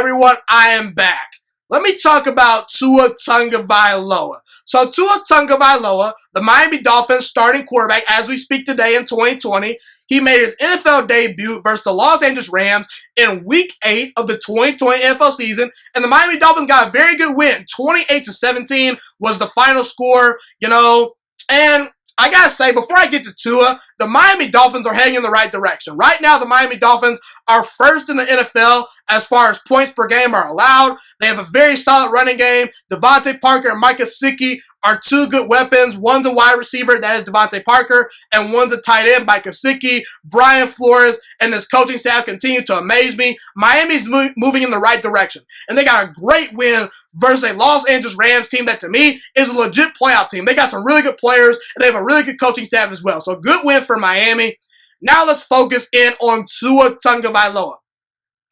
everyone? I am back. Let me talk about Tua Tagovailoa. So Tua Tagovailoa, the Miami Dolphins starting quarterback as we speak today in 2020, he made his NFL debut versus the Los Angeles Rams in Week 8 of the 2020 NFL season, and the Miami Dolphins got a very good win. 28-17 was the final score, and I gotta say, before I get to Tua, the Miami Dolphins are heading in the right direction. Right now, the Miami Dolphins are first in the NFL as far as points per game are allowed. They have a very solid running game. Devontae Parker and Mike Gesicki are two good weapons. One's a wide receiver, that is Devontae Parker, and one's a tight end, Mike Gesicki. Brian Flores and this coaching staff continue to amaze me. Miami's moving in the right direction, and they got a great win versus a Los Angeles Rams team that, to me, is a legit playoff team. They got some really good players, and they have a really good coaching staff as well. So, good win for Miami. Now let's focus in on Tua Tagovailoa.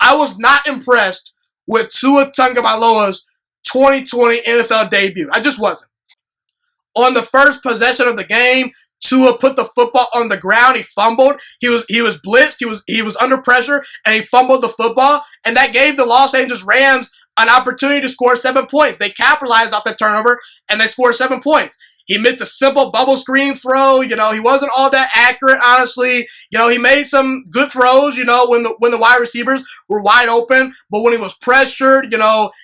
I was not impressed with Tua Tagovailoa's 2020 NFL debut. I just wasn't. On the first possession of the game, Tua put the football on the ground. He fumbled. He was blitzed. He was under pressure, and he fumbled the football, and that gave the Los Angeles Rams an opportunity to score 7 points. They capitalized off the turnover, and they scored 7 points. He missed a simple bubble screen throw. He wasn't all that accurate, honestly. He made some good throws, when the wide receivers were wide open. But when he was pressured,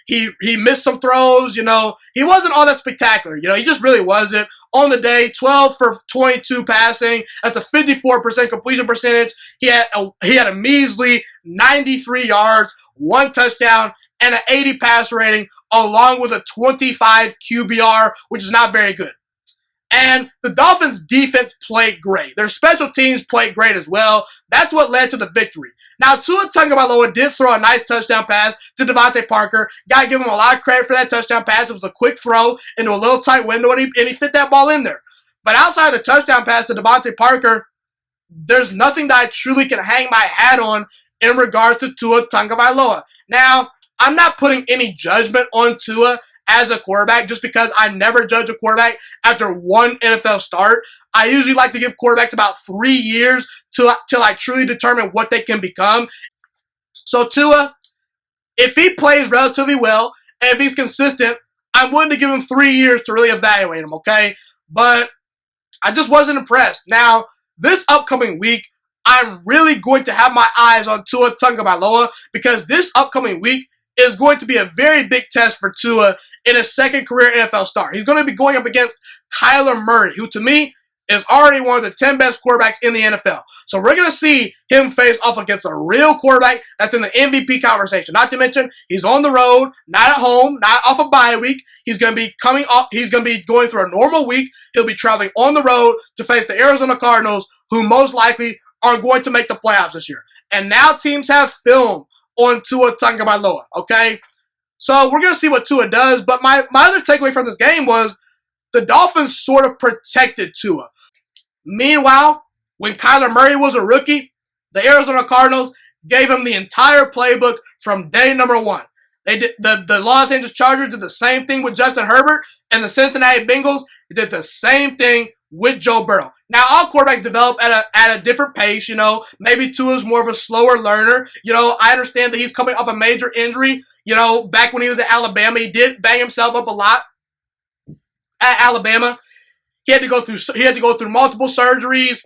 he missed some throws. He wasn't all that spectacular. He just really wasn't. On the day, 12 for 22 passing. That's a 54% completion percentage. He had a measly 93 yards, 1 touchdown, and an 80 pass rating, along with a 25 QBR, which is not very good. And the Dolphins' defense played great. Their special teams played great as well. That's what led to the victory. Now, Tua Tagovailoa did throw a nice touchdown pass to Devontae Parker. Got to give him a lot of credit for that touchdown pass. It was a quick throw into a little tight window, and he fit that ball in there. But outside of the touchdown pass to Devontae Parker, there's nothing that I truly can hang my hat on in regards to Tua Tagovailoa. Now, I'm not putting any judgment on Tua as a quarterback just because I never judge a quarterback after one NFL start. I usually like to give quarterbacks about 3 years till I truly determine what they can become. So Tua, if he plays relatively well and if he's consistent, I'm willing to give him 3 years to really evaluate him, okay? But I just wasn't impressed. Now, this upcoming week, I'm really going to have my eyes on Tua Tagovailoa because this upcoming week is going to be a very big test for Tua in his second career NFL start. He's going to be going up against Kyler Murray, who to me is already one of the 10 best quarterbacks in the NFL. So we're going to see him face off against a real quarterback that's in the MVP conversation. Not to mention, he's on the road, not at home, not off a bye week. He's going to be going through a normal week. He'll be traveling on the road to face the Arizona Cardinals, who most likely are going to make the playoffs this year. And now teams have film on Tua Tagovailoa, okay? So we're going to see what Tua does, but my other takeaway from this game was the Dolphins sort of protected Tua. Meanwhile, when Kyler Murray was a rookie, the Arizona Cardinals gave him the entire playbook from day number 1. They did, the Los Angeles Chargers did the same thing with Justin Herbert, and the Cincinnati Bengals did the same thing with Joe Burrow. Now, all quarterbacks develop at a different pace, Maybe Tua's more of a slower learner. I understand that he's coming off a major injury. Back when he was at Alabama, he did bang himself up a lot at Alabama. He had to go through multiple surgeries.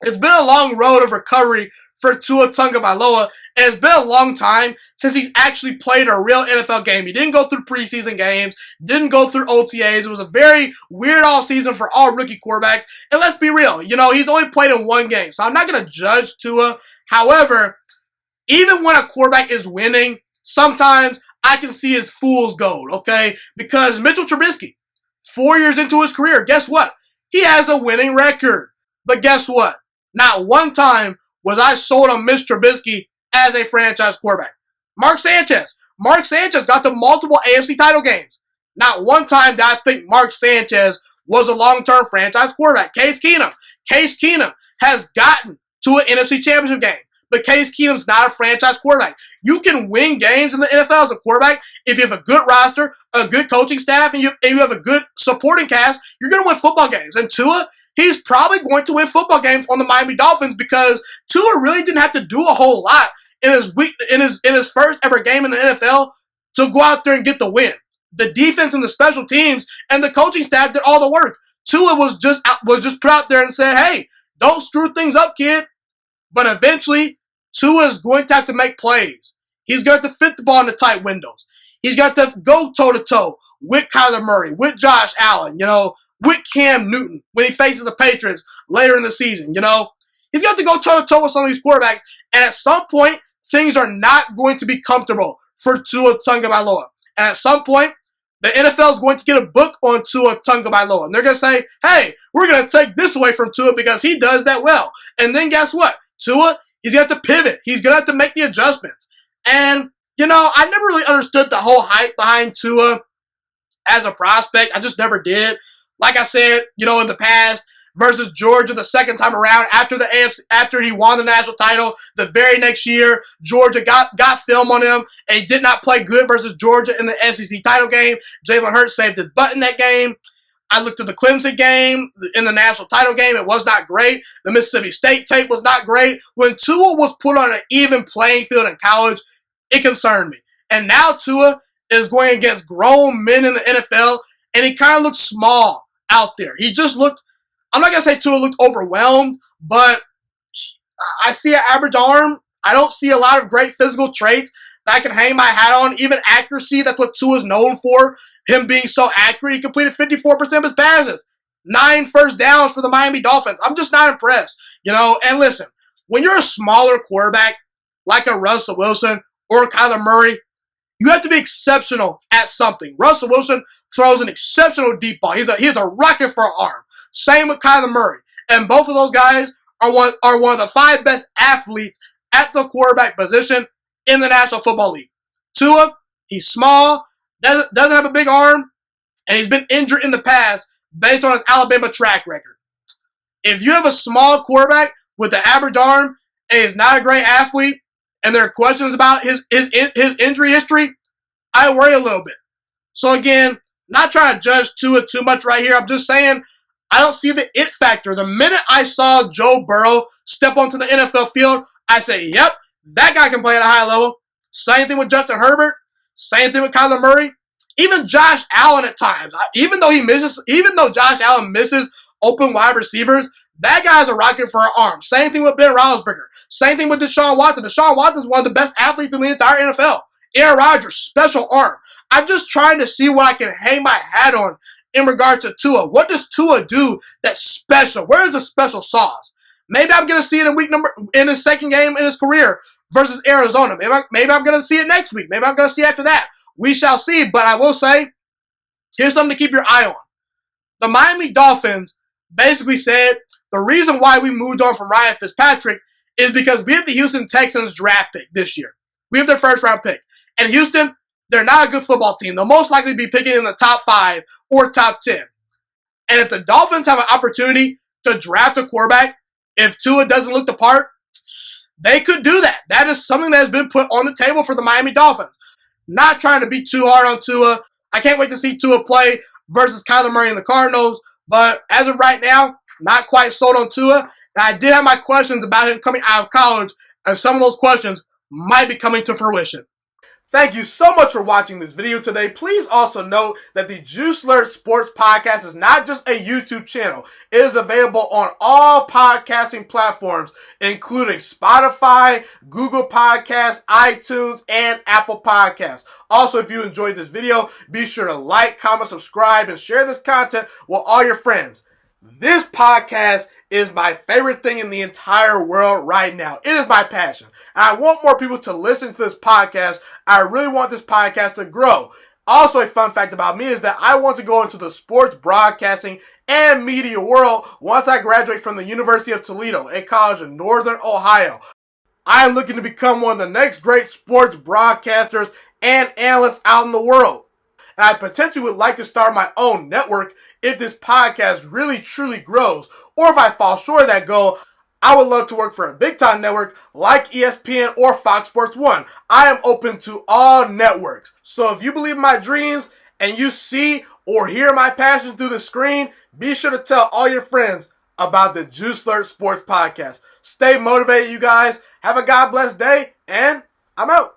It's been a long road of recovery for Tua Tagovailoa, and it's been a long time since he's actually played a real NFL game. He didn't go through preseason games, didn't go through OTAs. It was a very weird offseason for all rookie quarterbacks. And let's be real, he's only played in one game, so I'm not going to judge Tua. However, even when a quarterback is winning, sometimes I can see his fool's gold, okay? Because Mitchell Trubisky, 4 years into his career, guess what? He has a winning record. But guess what? Not one time was I sold on Mitch Trubisky as a franchise quarterback. Mark Sanchez got to multiple AFC title games. Not one time did I think Mark Sanchez was a long-term franchise quarterback. Case Keenum has gotten to an NFC championship game. But Case Keenum's not a franchise quarterback. You can win games in the NFL as a quarterback if you have a good roster, a good coaching staff, and you have a good supporting cast. You're going to win football games. And Tua, he's probably going to win football games on the Miami Dolphins because Tua really didn't have to do a whole lot in his first ever game in the NFL to go out there and get the win. The defense and the special teams and the coaching staff did all the work. Tua was just put out there and said, "Hey, don't screw things up, kid." But eventually, Tua is going to have to make plays. He's going to have to fit the ball in the tight windows. He's got to go toe-to-toe with Kyler Murray, with Josh Allen, with Cam Newton when he faces the Patriots later in the season, He's got to go toe-to-toe with some of these quarterbacks. And at some point, things are not going to be comfortable for Tua Tagovailoa. And at some point, the NFL is going to get a book on Tua Tagovailoa. And they're going to say, hey, we're going to take this away from Tua because he does that well. And then guess what? Tua, he's going to have to pivot. He's going to have to make the adjustments. And, I never really understood the whole hype behind Tua as a prospect. I just never did. Like I said, in the past, versus Georgia the second time around after he won the national title, the very next year, Georgia got film on him and he did not play good versus Georgia in the SEC title game. Jalen Hurts saved his butt in that game. I looked at the Clemson game in the national title game. It was not great. The Mississippi State tape was not great. When Tua was put on an even playing field in college, it concerned me. And now Tua is going against grown men in the NFL, and he kind of looked small out there. He just looked, I'm not going to say Tua looked overwhelmed, but I see an average arm. I don't see a lot of great physical traits that I can hang my hat on. Even accuracy, that's what Tua is known for. Him being so accurate, he completed 54% of his passes. 9 first downs for the Miami Dolphins. I'm just not impressed, And listen, when you're a smaller quarterback like a Russell Wilson or Kyler Murray, you have to be exceptional at something. Russell Wilson throws an exceptional deep ball. He's a rocket for an arm. Same with Kyler Murray. And both of those guys are one of the 5 best athletes at the quarterback position in the National Football League. Tua, he's small, doesn't have a big arm, and he's been injured in the past based on his Alabama track record. If you have a small quarterback with the average arm and he's not a great athlete, and there are questions about his injury history, I worry a little bit. So again, not trying to judge Tua too much right here. I'm just saying I don't see the it factor. The minute I saw Joe Burrow step onto the NFL field, I say, yep, that guy can play at a high level. Same thing with Justin Herbert. Same thing with Kyler Murray. Even Josh Allen at times. Even though Josh Allen misses open wide receivers, that guy's a rocket for an arm. Same thing with Ben Roethlisberger. Same thing with Deshaun Watson. Deshaun Watson is one of the best athletes in the entire NFL. Aaron Rodgers, special arm. I'm just trying to see what I can hang my hat on in regards to Tua. What does Tua do that's special? Where is the special sauce? Maybe I'm going to see it in his second game in his career versus Arizona. Maybe I'm going to see it next week. Maybe I'm going to see it after that. We shall see. But I will say, here's something to keep your eye on. The Miami Dolphins basically said the reason why we moved on from Ryan Fitzpatrick is because we have the Houston Texans draft pick this year. We have their first round pick. And Houston, they're not a good football team. They'll most likely be picking in the top 5 or top 10. And if the Dolphins have an opportunity to draft a quarterback, if Tua doesn't look the part, they could do that. That is something that has been put on the table for the Miami Dolphins. Not trying to be too hard on Tua. I can't wait to see Tua play versus Kyler Murray and the Cardinals. But as of right now, not quite sold on Tua. And I did have my questions about him coming out of college, and some of those questions might be coming to fruition. Thank you so much for watching this video today. Please also note that the Juiciest Sports Podcast is not just a YouTube channel. It is available on all podcasting platforms, including Spotify, Google Podcasts, iTunes, and Apple Podcasts. Also, if you enjoyed this video, be sure to like, comment, subscribe, and share this content with all your friends. This podcast is my favorite thing in the entire world right now. It is my passion. And I want more people to listen to this podcast. I really want this podcast to grow. Also, a fun fact about me is that I want to go into the sports broadcasting and media world once I graduate from the University of Toledo, a college in Northern Ohio. I am looking to become one of the next great sports broadcasters and analysts out in the world. And I potentially would like to start my own network if this podcast really truly grows. Or if I fall short of that goal, I would love to work for a big-time network like ESPN or Fox Sports 1. I am open to all networks. So if you believe in my dreams and you see or hear my passion through the screen, be sure to tell all your friends about the Juiciest Sports Podcast. Stay motivated, you guys. Have a God bless day, and I'm out.